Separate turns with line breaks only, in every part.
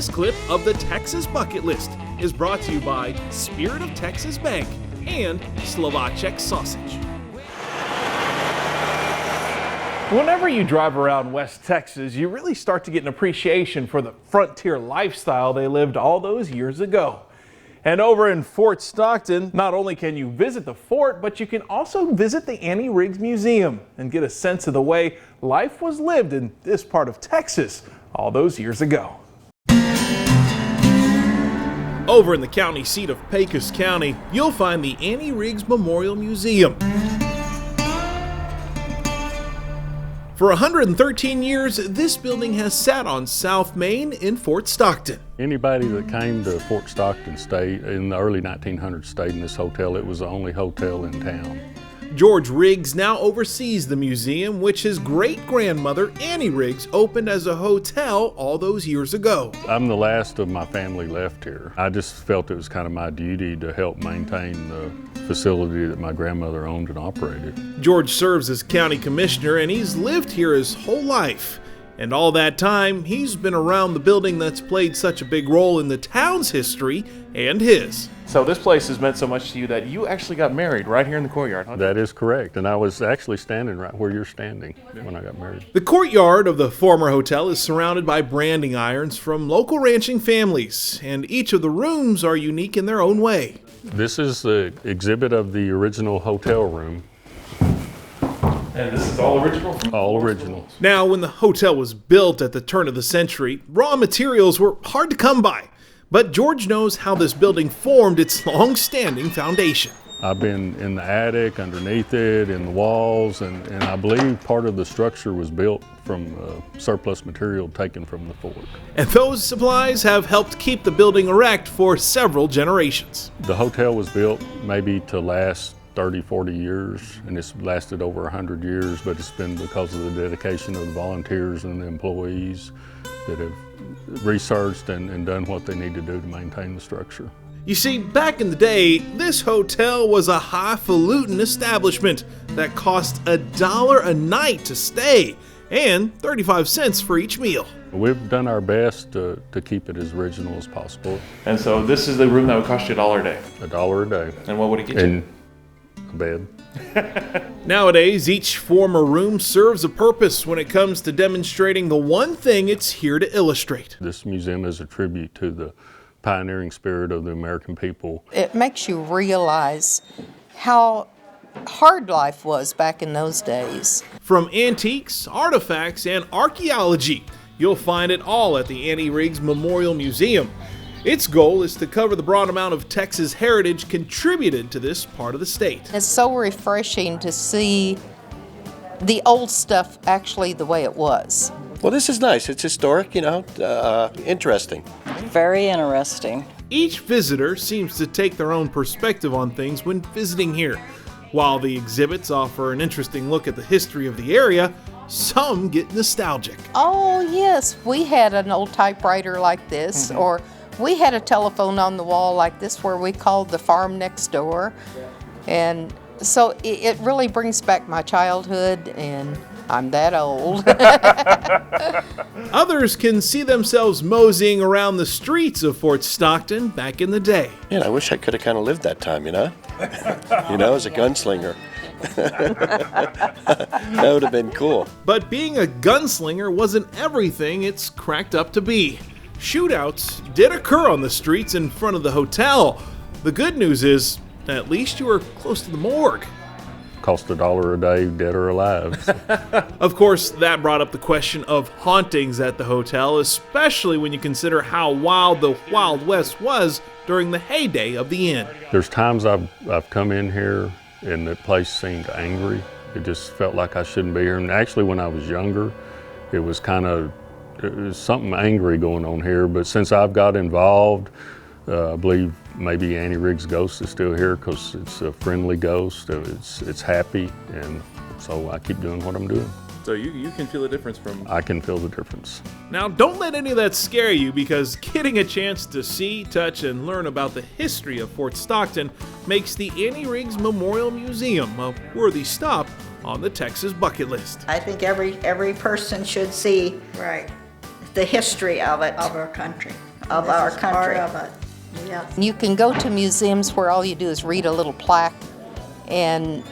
This clip of the Texas Bucket List is brought to you by Spirit of Texas Bank and Slovacek Sausage. Whenever you drive around West Texas, you really start to get an appreciation for the frontier lifestyle they lived all those years ago. And over in Fort Stockton, not only can you visit the fort, but you can also visit the Annie Riggs Museum and get a sense of the way life was lived in this part of Texas all those years ago. Over in the county seat of Pecos County, you'll find the Annie Riggs Memorial Museum. For 113 years, this building has sat on South Main in Fort Stockton.
Anybody that came to Fort Stockton stayed in the early 1900s stayed in this hotel. It was the only hotel in town.
George Riggs now oversees the museum, which his great-grandmother Annie Riggs opened as a hotel all those years ago.
I'm the last of my family left here. I just felt it was kind of my duty to help maintain the facility that my grandmother owned and operated.
George serves as county commissioner, and he's lived here his whole life. And all that time, he's been around the building that's played such a big role in the town's history and his.
So this place has meant so much to you that you actually got married right here in the courtyard, huh?
That is correct, and I was actually standing right where you're standing when I got married.
The courtyard of the former hotel is surrounded by branding irons from local ranching families, and each of the rooms are unique in their own way.
This is the exhibit of the original hotel room.
And this is all original?
All original.
Now, when the hotel was built at the turn of the century, raw materials were hard to come by. But George knows how this building formed its long-standing foundation.
I've been in the attic, underneath it, in the walls, and I believe part of the structure was built from surplus material taken from the fort.
And those supplies have helped keep the building erect for several generations.
The hotel was built maybe to last 30, 40 years, and it's lasted over 100 years, but it's been because of the dedication of the volunteers and the employees that have researched and done what they need to do to maintain the structure.
You see, back in the day, this hotel was a highfalutin establishment that cost $1 a night to stay and 35 cents for each meal.
We've done our best to keep it as original as possible.
And so this is the room that would cost you $1 a day?
$1 a day.
And what would it get you?
A bed.
Nowadays, each former room serves a purpose when it comes to demonstrating the one thing it's here to illustrate.
This museum is a tribute to the pioneering spirit of the American people.
It makes you realize how hard life was back in those days.
From antiques, artifacts, and archaeology, you'll find it all at the Annie Riggs Memorial Museum. Its goal is to cover the broad amount of Texas heritage contributed to this part of the state.
It's so refreshing to see the old stuff actually the way it was.
Well, this is nice. It's historic, interesting.
Very interesting.
Each visitor seems to take their own perspective on things when visiting here. While the exhibits offer an interesting look at the history of the area, some get nostalgic.
Oh yes, we had an old typewriter like this, or we had a telephone on the wall like this where we called the farm next door. And so it really brings back my childhood, and I'm that old.
Others can see themselves moseying around the streets of Fort Stockton back in the day.
Yeah, I wish I could have kind of lived that time, as a gunslinger. That would have been cool.
But being a gunslinger wasn't everything it's cracked up to be. Shootouts did occur on the streets in front of the hotel. The good news is, at least you were close to the morgue.
Cost $1 a day, dead or alive.
Of course, that brought up the question of hauntings at the hotel, especially when you consider how wild the Wild West was during the heyday of the inn.
There's times I've come in here and the place seemed angry. It just felt like I shouldn't be here. And actually, when I was younger, it was something angry going on here. But since I've got involved, I believe maybe Annie Riggs' ghost is still here because it's a friendly ghost. It's happy, and so I keep doing what I'm doing.
So you can feel the difference from...
I can feel the difference.
Now, don't let any of that scare you, because getting a chance to see, touch, and learn about the history of Fort Stockton makes the Annie Riggs Memorial Museum a worthy stop on the Texas bucket list.
I think every person should see
Right.
the history of it.
Of our country.
of our
This is part
country.
of it. Yeah.
You can go to museums where all you do is read a little plaque, and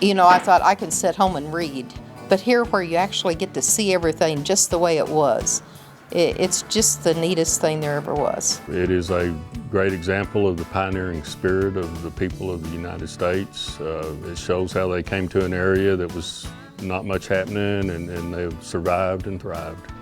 you know, I thought I can sit home and read, but here where you actually get to see everything just the way it was, it's just the neatest thing there ever was.
It is a great example of the pioneering spirit of the people of the United States. It shows how they came to an area that was not much happening, and they've survived and thrived.